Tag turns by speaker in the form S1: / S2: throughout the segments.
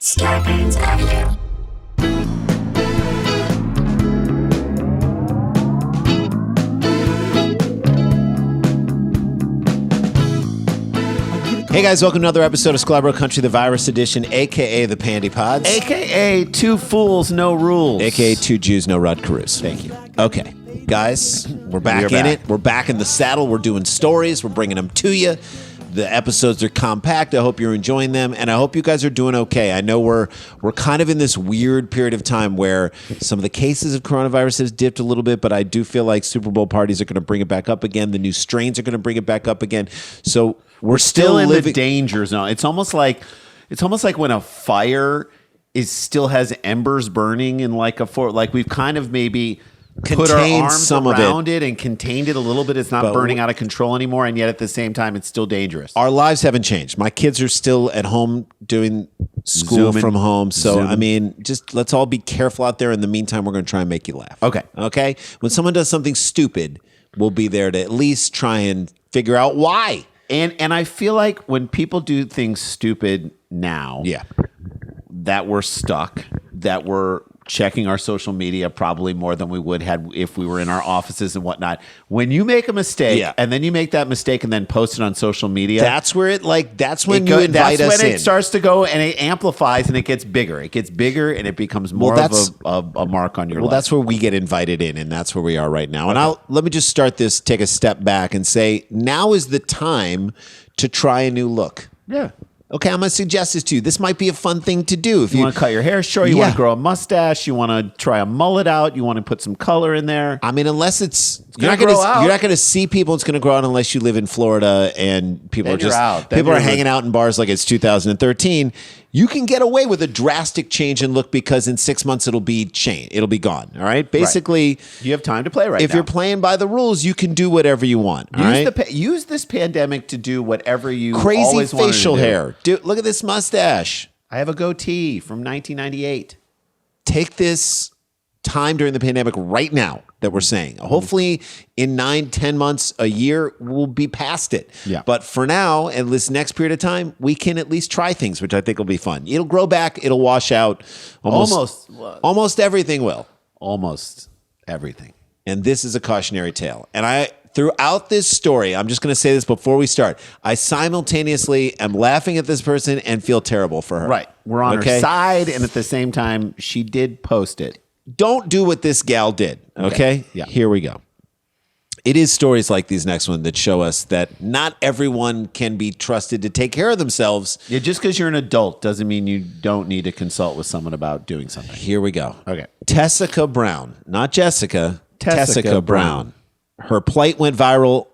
S1: Scarpins Avenue.
S2: Hey guys, welcome to another episode of Sklar Country, the Virus Edition, a.k.a. the Pandy Pods.
S3: A.k.a. Two Fools, No Rules.
S2: A.k.a. Two Jews, No Rod Carews.
S3: Thank you.
S2: Okay, guys, we're back
S3: We are
S2: in
S3: back.
S2: it. We're back in the saddle. We're doing stories. We're bringing them to you. The episodes are compact. I hope you're enjoying them, and I hope you guys are doing okay. I know we're kind of in this weird period of time where some of the cases of coronavirus has dipped a little bit, but I do feel like Super Bowl parties are going to bring it back up again. The new strains are going to bring it back up again. So we're still
S3: in
S2: living
S3: the danger zone. It's almost like when a fire still has embers burning in like we've kind of maybe put our
S2: Contained
S3: arms
S2: some of
S3: around it and contained it a little bit. It's not
S2: But
S3: burning out of control anymore, and yet at the same time, it's still dangerous.
S2: Our lives haven't changed. My kids are still at home doing school
S3: Zooming.
S2: from home. So,
S3: Zooming.
S2: I mean, just let's all be careful out there. In the meantime, we're going to try and make you laugh.
S3: Okay.
S2: Okay? When someone does something stupid, we'll be there to at least try and figure out why.
S3: And I feel like when people do things stupid now,
S2: Yeah.
S3: that we're stuck, that we're checking our social media probably more than we would had if we were in our offices and whatnot. When you make a mistake and then you make that mistake and then post it on social media,
S2: That's where that's when you invite
S3: that's
S2: us
S3: when
S2: in.
S3: it starts to go and it amplifies and it gets bigger. It gets bigger and it becomes more of a mark on your life.
S2: That's where we get invited in, and that's where we are right now. And let me just start this, take a step back and say, now is the time to try a new look.
S3: Yeah.
S2: Okay, I'm going to suggest this to you. This might be a fun thing to do. If
S3: You want to cut your hair short, you
S2: Yeah.
S3: want to grow a mustache, you want to try a mullet out, you want to put some color in there.
S2: I mean, unless you're
S3: gonna grow out.
S2: not going to see people. It's going to grow out unless you live in Florida and people
S3: Then
S2: are just
S3: you're out. Then
S2: people are
S3: you're
S2: hanging out in bars like it's 2013. You can get away with a drastic change in look because in 6 months it'll be gone. All right, basically,
S3: You have time to play right
S2: if
S3: now.
S2: you're playing by the rules, you can do whatever you want. All right?
S3: Use this pandemic to do whatever you
S2: Crazy
S3: always wanted to
S2: facial
S3: do.
S2: hair. Dude, look at this mustache.
S3: I have a goatee from 1998.
S2: Take this time during the pandemic right now that we're saying. Hopefully in 9-10 months, a year, we'll be past it.
S3: Yeah.
S2: But for now, and this next period of time, we can at least try things, which I think will be fun. It'll grow back. It'll wash out. Almost everything will.
S3: Almost everything.
S2: And this is a cautionary tale. And throughout this story, I'm just going to say this before we start. I simultaneously am laughing at this person and feel terrible for her.
S3: Right. We're on her side, and at the same time, she did post it.
S2: Don't do what this gal did. Okay?
S3: Yeah.
S2: Here we go. It is stories like these next one that show us that not everyone can be trusted to take care of themselves.
S3: Yeah, just because you're an adult doesn't mean you don't need to consult with someone about doing something.
S2: Here we go.
S3: Okay.
S2: Tessica Brown, not Jessica.
S3: Tessica
S2: Brown. Her plight went viral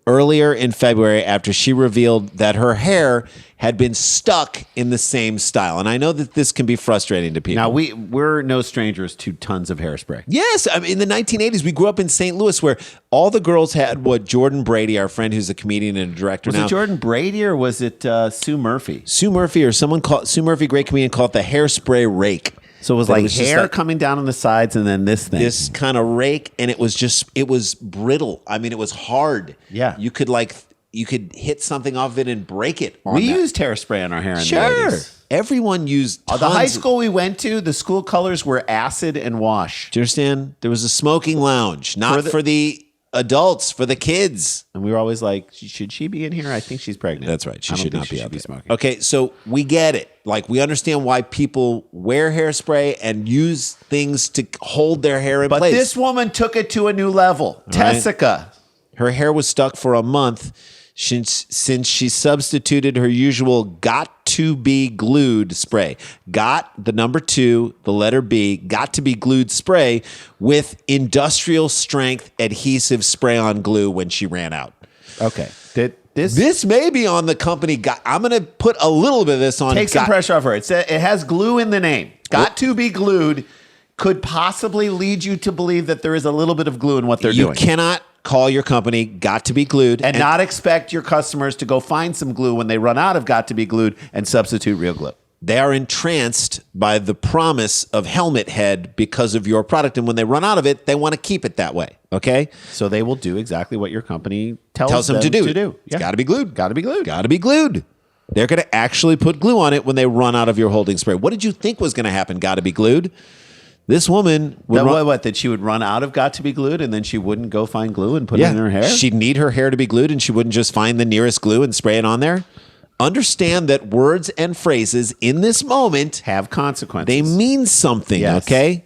S2: earlier in February after she revealed that her hair had been stuck in the same style. And I know that this can be frustrating to people.
S3: Now, we're no strangers to tons of hairspray.
S2: Yes, I mean, in the 1980s, we grew up in St. Louis where all the girls had what Jordan Brady, our friend who's a comedian and a director
S3: Was
S2: now.
S3: it Jordan Brady or was it Sue Murphy?
S2: Sue Murphy or someone called Sue Murphy, great comedian, called it the hairspray rake.
S3: So it was
S2: That
S3: like
S2: was just
S3: hair
S2: like
S3: coming down on the sides and then this thing.
S2: this kind of rake, and it was brittle. I mean, it was hard.
S3: Yeah.
S2: You could hit something off of it and break it.
S3: We used hairspray on our hair in the
S2: Sure.
S3: 80s.
S2: Everyone used tons.
S3: The high school we went to, the school colors were acid and wash.
S2: Do you understand? There was a smoking lounge, not for the adults, for the kids.
S3: And we were always like, should she be in here? I think she's pregnant.
S2: That's right. She
S3: I don't
S2: should
S3: think
S2: not
S3: she
S2: be
S3: should
S2: out there.
S3: smoking.
S2: Okay, so we get it. Like, we understand why people wear hairspray and use things to hold their hair in
S3: But
S2: place.
S3: this woman took it to a new level. Tessica.
S2: Her hair was stuck for a month since she substituted her usual GOT2B GLUED spray. Got the number 2, the letter B, GOT2B GLUED spray with industrial strength adhesive spray on glue when she ran out.
S3: Okay.
S2: This may be on the company. I'm going to put a little bit of this on.
S3: Take some pressure off her. It has glue in the name. Got to be glued could possibly lead you to believe that there is a little bit of glue in what they're doing.
S2: You cannot call your company GOT2B GLUED
S3: and not expect your customers to go find some glue when they run out of GOT2B GLUED and substitute real glue.
S2: They are entranced by the promise of helmet head because of your product. And when they run out of it, they want to keep it that way. Okay?
S3: So they will do exactly what your company tells
S2: Tells them to do.
S3: Yeah.
S2: It's got to be glued.
S3: Got to be glued.
S2: Got to be glued. They're going to actually put glue on it when they run out of your holding spray. What did you think was going to happen? Got to be glued. This woman would
S3: that she would run out of GOT2B GLUED and then she wouldn't go find glue and put it in her hair?
S2: She'd need her hair to be glued and she wouldn't just find the nearest glue and spray it on there. Understand that words and phrases in this moment
S3: have consequences.
S2: They mean something, okay?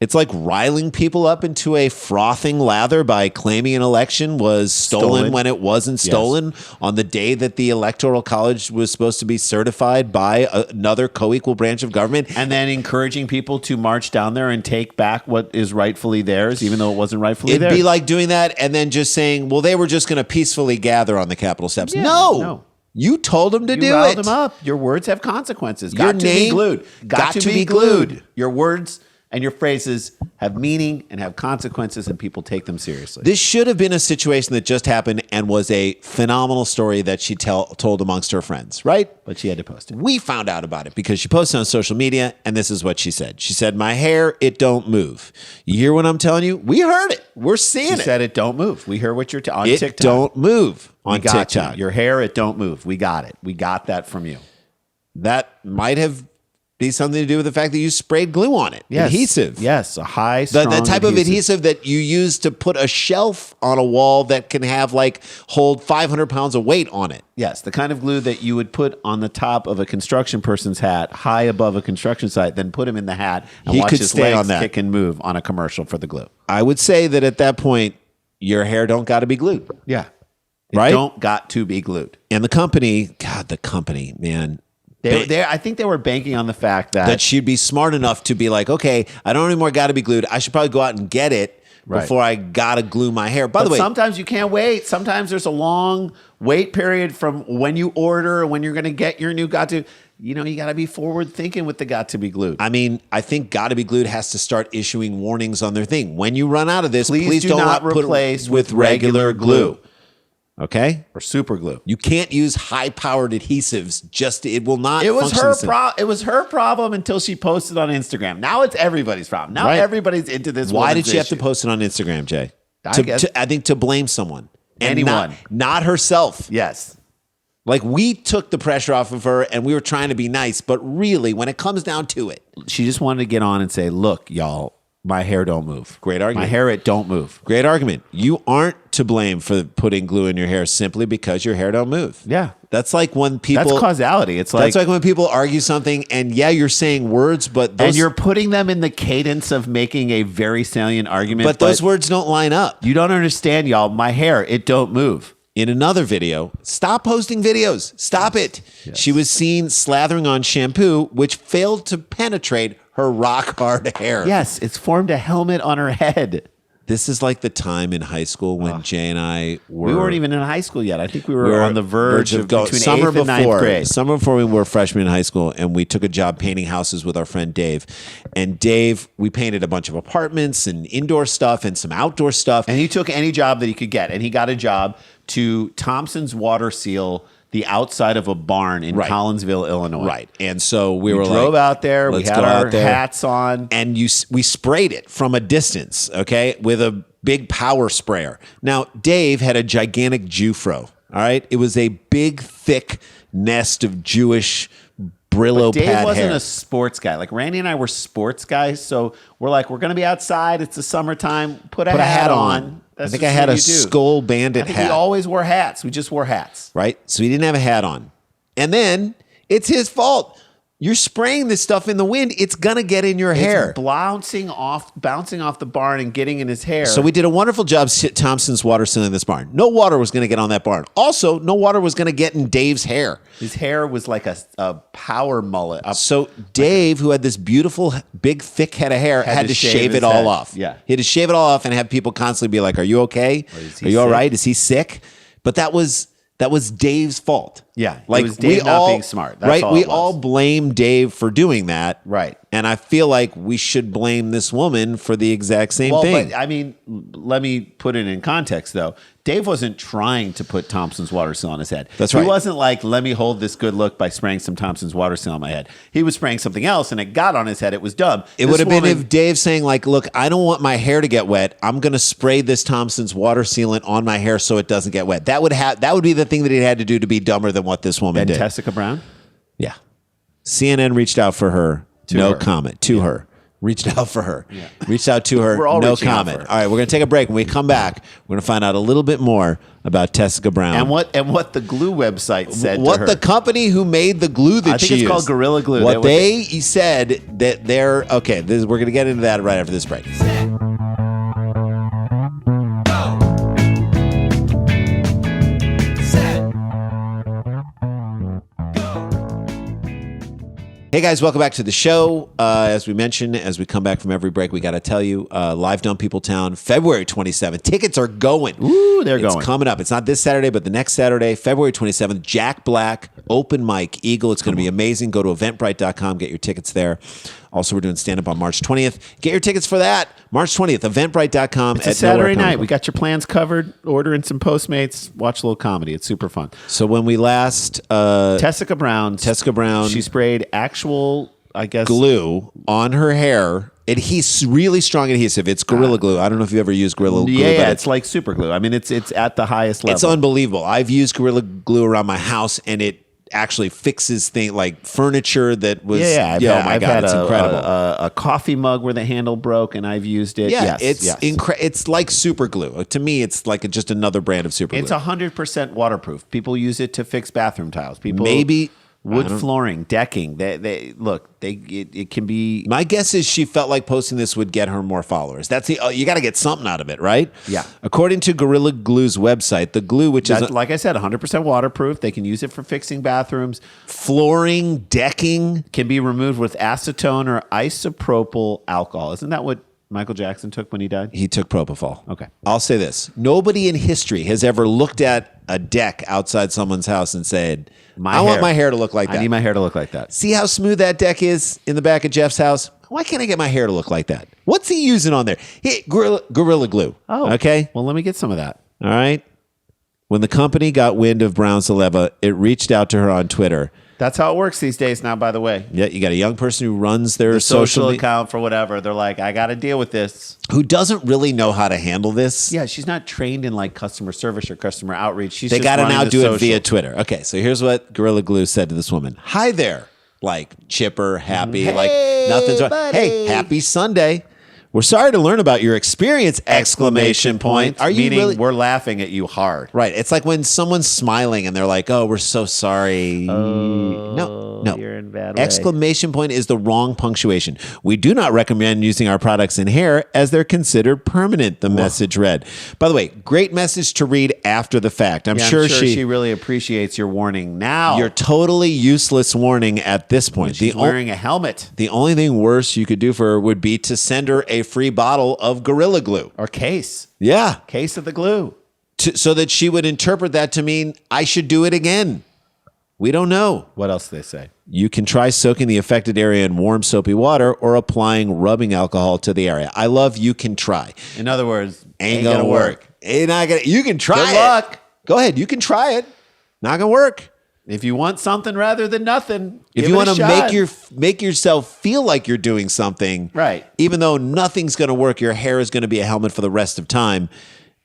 S2: It's like riling people up into a frothing lather by claiming an election was stolen when it wasn't stolen on the day that the Electoral College was supposed to be certified by another co-equal branch of government.
S3: And then encouraging people to march down there and take back what is rightfully theirs, even though it wasn't rightfully theirs.
S2: It'd be like doing that and then just saying, well, they were just going to peacefully gather on the Capitol steps. No. You told them to do it.
S3: You riled them up. Your words have consequences. Got to be glued. Got to be glued. Your words and your phrases have meaning and have consequences, and people take them seriously.
S2: This should have been a situation that just happened and was a phenomenal story that she told amongst her friends, right?
S3: But she had to post it.
S2: We found out about it because she posted on social media, and this is what she said. She said, my hair, it don't move. You hear what I'm telling you? We heard it. We're seeing it.
S3: She said it don't move. We heard what you're on
S2: TikTok. It don't move on TikTok.
S3: Your hair, it don't move. We got it. We got that from you.
S2: That might have be something to do with the fact that you sprayed glue on it.
S3: Yes.
S2: Adhesive.
S3: Yes, a high, strong
S2: the type of adhesive that you use to put a shelf on a wall that can have hold 500 pounds of weight on it.
S3: Yes, the kind of glue that you would put on the top of a construction person's hat, high above a construction site, then put him in the hat and watch his legs kick and move on a commercial for the glue.
S2: I would say that at that point, your hair don't got to be glued.
S3: Yeah.
S2: Right?
S3: Don't got to be glued.
S2: And the company, man.
S3: I think they were banking on the fact that
S2: she'd be smart enough to be like, okay, I don't anymore got to be glued. I should probably go out and get it before I got to glue my hair. By the way,
S3: sometimes you can't wait. Sometimes there's a long wait period from when you order, when you're going to get your new GOT2. You got to be forward thinking with the GOT2B GLUED.
S2: I mean, I think GOT2B GLUED has to start issuing warnings on their thing. When you run out of this, please do not replace with regular glue. Okay?
S3: Or super glue.
S2: You can't use high-powered adhesives. It will not.
S3: It was her problem until she posted on Instagram. Now it's everybody's problem. Now everybody's into this.
S2: Why did she have to post it on Instagram, Jay? I think to blame someone.
S3: Anyone.
S2: Not herself.
S3: Yes.
S2: We took the pressure off of her and we were trying to be nice, but really, when it comes down to it,
S3: she just wanted to get on and say, look, y'all, my hair don't move.
S2: Great argument.
S3: My hair, it don't move.
S2: Great argument. You aren't to blame for putting glue in your hair simply because your hair don't move.
S3: Yeah.
S2: That's like when people...
S3: That's causality. That's like
S2: when people argue something and you're saying words, but
S3: and you're putting them in the cadence of making a very salient argument.
S2: But those words don't line up.
S3: You don't understand, y'all. My hair, it don't move.
S2: In another video, stop posting videos. Stop it. Yes. She was seen slathering on shampoo, which failed to penetrate her rock hard hair.
S3: Yes, it's formed a helmet on her head.
S2: This is like the time in high school when Jay and I were...
S3: We weren't even in high school yet. I think we were on the verge of between
S2: summer
S3: 8th and 9th grade.
S2: Summer before we were freshmen in high school, and we took a job painting houses with our friend Dave. And Dave, we painted a bunch of apartments and indoor stuff and some outdoor stuff.
S3: And he took any job that he could get. And he got a job to Thompson's water seal the outside of a barn in Collinsville, Illinois.
S2: Right. And so we
S3: drove out there. We had our hats on.
S2: And we sprayed it from a distance, okay, with a big power sprayer. Now, Dave had a gigantic Jewfro, all right? It was a big, thick nest of Jewish Brillo pad hair.
S3: Dave wasn't a sports guy. Randy and I were sports guys, so we're like, we're going to be outside. It's the summertime. Put a hat on.
S2: I think I had a Skull Bandit hat.
S3: We always wore hats. We just wore hats.
S2: Right? So he didn't have a hat on. And then it's his fault. You're spraying this stuff in the wind. It's going to get in your hair.
S3: It's bouncing off the barn and getting in his hair.
S2: So we did a wonderful job Thompson's water sealing this barn. No water was going to get on that barn. Also, no water was going to get in Dave's hair.
S3: His hair was like a power mullet.
S2: So Dave, who had this beautiful, big, thick head of hair, had to shave it all off.
S3: Yeah.
S2: He had to shave it all off and have people constantly be like, are you okay? Are you all right? Is he sick? But that was Dave's fault.
S3: Yeah, it was Dave not being smart. That's
S2: right? We all blame Dave for doing that.
S3: Right.
S2: And I feel like we should blame this woman for the exact same thing.
S3: But I mean, let me put it in context, though. Dave wasn't trying to put Thompson's water seal on his head.
S2: That's right.
S3: He wasn't like, let me hold this good look by spraying some Thompson's water seal on my head. He was spraying something else, and it got on his head. It was dumb.
S2: It would have been if Dave's saying, like, look, I don't want my hair to get wet. I'm going to spray this Thompson's water sealant on my hair so it doesn't get wet. That would be the thing that he had to do to be dumber than what this woman did.
S3: Tessica Brown?
S2: Yeah. CNN reached out for her. Comment. To her. Reached out for her. Yeah. Reached out to her.
S3: We're all
S2: no
S3: reaching out
S2: comment.
S3: for her.
S2: All right, we're going to take a break. When we come back, we're going to find out a little bit more about Tessica Brown.
S3: And what the glue website said
S2: what
S3: to her.
S2: the company who made the glue that she used.
S3: I think it's called Gorilla Glue.
S2: What they said that they're... Okay, we're going to get into that right after this break. Hey guys, welcome back to the show. As we mentioned, as we come back from every break, we got to tell you, Live Dumb People Town, February 27th. Tickets are going.
S3: Ooh, they're going.
S2: It's coming up. It's not this Saturday, but the next Saturday, February 27th. Jack Black, open mic, Eagle. It's going to be amazing. Go to eventbrite.com, get your tickets there. Also, we're doing stand-up on March 20th. Get your tickets for that. March 20th, eventbrite.com.
S3: It's a Saturday night. We got your plans covered. Ordering some Postmates. Watch a little comedy. It's super fun.
S2: So when we last...
S3: Tessica Brown.
S2: She
S3: sprayed actual, I guess...
S2: glue on her hair. He's really strong adhesive. It's Gorilla Glue. I don't know if you've ever used Gorilla Glue.
S3: Yeah, it's like super glue. I mean, it's at the highest level.
S2: It's unbelievable. I've used Gorilla Glue around my house, and it actually fixes things like furniture that was...
S3: Yeah.
S2: I've had it's incredible.
S3: A coffee mug where the handle broke, and I've used it.
S2: Yeah,
S3: yes,
S2: it's like super glue. To me, it's like just another brand of super glue.
S3: It's 100% waterproof. People use it to fix bathroom tiles. People
S2: maybe...
S3: wood flooring, decking. It can be.
S2: My guess is she felt like posting this would get her more followers. That's you got to get something out of it, right?
S3: Yeah.
S2: According to Gorilla Glue's website, the glue, which is
S3: like I said, 100% waterproof. They can use it for fixing bathrooms,
S2: flooring, decking,
S3: can be removed with acetone or isopropyl alcohol. Isn't that what Michael Jackson took when he died?
S2: He took propofol.
S3: Okay.
S2: I'll say this: nobody in history has ever looked at a deck outside someone's house and said, I want my hair to look like that.
S3: I need my hair to look like that.
S2: See how smooth that deck is in the back of Jeff's house? Why can't I get my hair to look like that? What's he using on there? Gorilla Glue.
S3: Oh,
S2: okay.
S3: Well, let me get some of that.
S2: All right. When the company got wind of Brown Saleva, it reached out to her on Twitter.
S3: That's how it works these days now, by the way.
S2: Yeah, you got a young person who runs their
S3: social account for whatever. They're like, I got to deal with this.
S2: Who doesn't really know how to handle this.
S3: Yeah, she's not trained in like customer service or customer outreach.
S2: They got to now do it via Twitter. Okay, so here's what Gorilla Glue said to this woman. Hi there. Like chipper, happy, like nothing's wrong. Hey, happy Sunday. We're sorry to learn about your experience! Exclamation point.
S3: Are you really? We're laughing at you hard.
S2: Right. It's like when someone's smiling and they're like, "Oh, we're so sorry." No.
S3: You're in bad way.
S2: Exclamation point is the wrong punctuation. We do not recommend using our products in hair as they're considered permanent. The message read. By the way, great message to read after the fact. I'm sure she
S3: really appreciates your warning now.
S2: Your totally useless warning at this point.
S3: She's wearing a helmet.
S2: The only thing worse you could do for her would be to send her a free bottle of Gorilla Glue.
S3: Or case.
S2: Yeah.
S3: Case of the glue.
S2: So that she would interpret that to mean I should do it again. We don't know.
S3: What else do they say?
S2: You can try soaking the affected area in warm soapy water or applying rubbing alcohol to the area. I love you can try.
S3: In other words,
S2: ain't gonna work. Ain't not gonna. You can try it.
S3: Good luck.
S2: Go ahead. You can try it. Not gonna work.
S3: If you want something rather than nothing,
S2: if you want to make yourself feel like you're doing something,
S3: right?
S2: Even though nothing's going to work, your hair is going to be a helmet for the rest of time.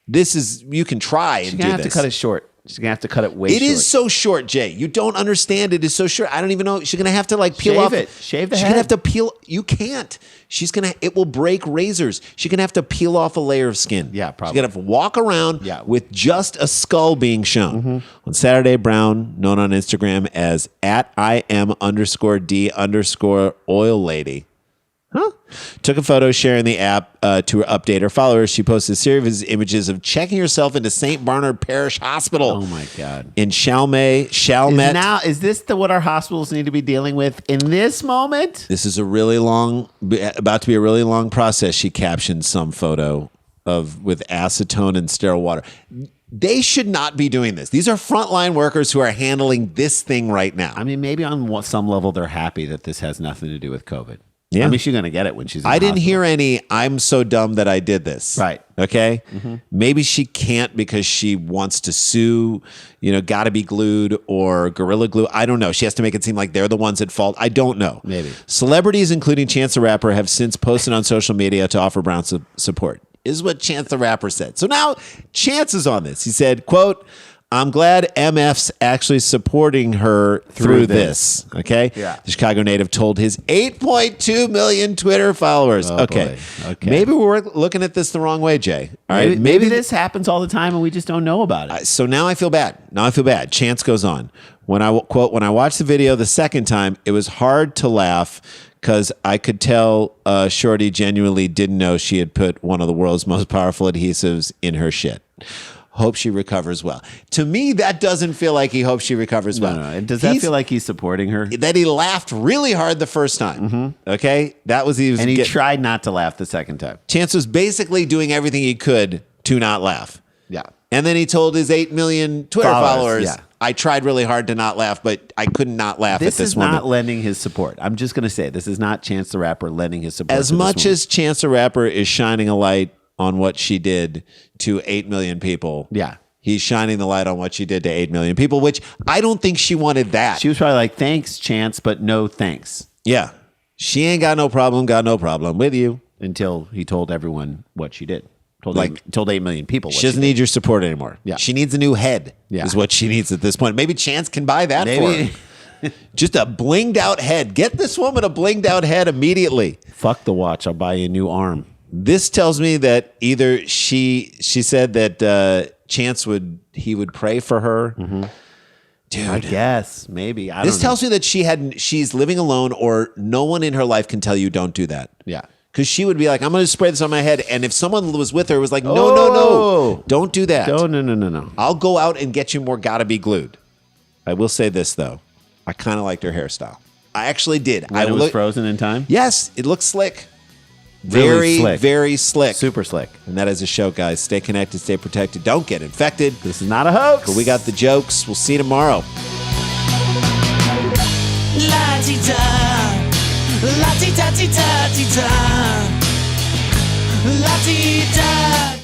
S2: You can try and do this. She's
S3: going to have to cut it short. She's going to have to cut it way short.
S2: It is so short, Jay. You don't understand. It is so short. I don't even know. She's going to have to like peel off.
S3: Shave the head.
S2: She's going to have to peel. You can't. It will break razors. She's going to have to peel off a layer of skin.
S3: Yeah, probably.
S2: She's going to have to walk around with just a skull being shown. Mm-hmm. On Saturday, Brown, known on Instagram as @IM_D_oil lady. Took a photo sharing the app to update her followers. She posted a series of images of checking herself into St. Bernard Parish Hospital.
S3: Oh my God!
S2: In Chalmette.
S3: Is this what our hospitals need to be dealing with in this moment?
S2: This is about to be a really long process. She captioned some photo with acetone and sterile water. They should not be doing this. These are frontline workers who are handling this thing right now.
S3: I mean, maybe on some level they're happy that this has nothing to do with COVID.
S2: Yeah.
S3: I mean, she's going to get it when she's in
S2: I
S3: the
S2: didn't
S3: hospital.
S2: hear any, I'm so dumb that I did this.
S3: Right.
S2: Okay. Maybe she can't because she wants to sue, GOT2B GLUED or Gorilla Glue. I don't know. She has to make it seem like they're the ones at fault. I don't know.
S3: Maybe.
S2: Celebrities, including Chance the Rapper, have since posted on social media to offer Brown support. Is what Chance the Rapper said. So now Chance is on this. He said, quote, I'm glad MF's actually supporting her through this. Okay?
S3: Yeah.
S2: The Chicago native told his 8.2 million Twitter followers.
S3: Oh,
S2: okay.
S3: boy. Okay.
S2: Maybe we're looking at this the wrong way, Jay. All right.
S3: Maybe this happens all the time and we just don't know about it.
S2: So now I feel bad. Chance goes on. When I watched the video the second time, it was hard to laugh because I could tell Shorty genuinely didn't know she had put one of the world's most powerful adhesives in her shit. Hope she recovers well. To me, that doesn't feel like he hopes she recovers well.
S3: No. Does that feel like he's supporting her?
S2: That he laughed really hard the first time. Okay? That was he was
S3: And he tried not to laugh the second time.
S2: Chance was basically doing everything he could to not laugh.
S3: Yeah.
S2: And then he told his 8 million Twitter followers,
S3: yeah.
S2: I tried really hard to not laugh, but I couldn't not laugh at
S3: This
S2: this
S3: is
S2: woman.
S3: not lending his support. I'm just going to say, this is not Chance the Rapper lending his support.
S2: As much as Chance the Rapper is shining a light on what she did to 8 million people.
S3: Yeah.
S2: He's shining the light on what she did to 8 million people, which I don't think she wanted that.
S3: She was probably like, thanks, Chance, but no thanks.
S2: Yeah. She ain't got no problem with you.
S3: Until he told everyone what she did. Told 8 million people what
S2: She doesn't need your support anymore.
S3: Yeah.
S2: She needs a new head, is what she needs at this point. Maybe Chance can buy that for her. Just a blinged out head. Get this woman a blinged out head immediately.
S3: Fuck the watch. I'll buy you a new arm.
S2: This tells me that either she said that Chance would pray for her. Dude,
S3: I guess. Maybe. I
S2: this
S3: don't know.
S2: tells me that she's living alone or no one in her life can tell you don't do that.
S3: Yeah.
S2: Because she would be like, I'm going to spray this on my head. And if someone was with her, it was like, no, don't do that.
S3: No.
S2: I'll go out and get you more GOT2B GLUED. I will say this, though. I kind of liked her hairstyle. I actually did.
S3: When it was frozen in time?
S2: Yes, it looks slick.
S3: Really slick.
S2: Very slick.
S3: Super slick.
S2: And that is a show, guys. Stay connected, stay protected. Don't get infected.
S3: This is not a hoax.
S2: But we got the jokes. We'll see you tomorrow.
S1: La-ti-da, la-ti-da-ti-da-ti-da, la-ti-da.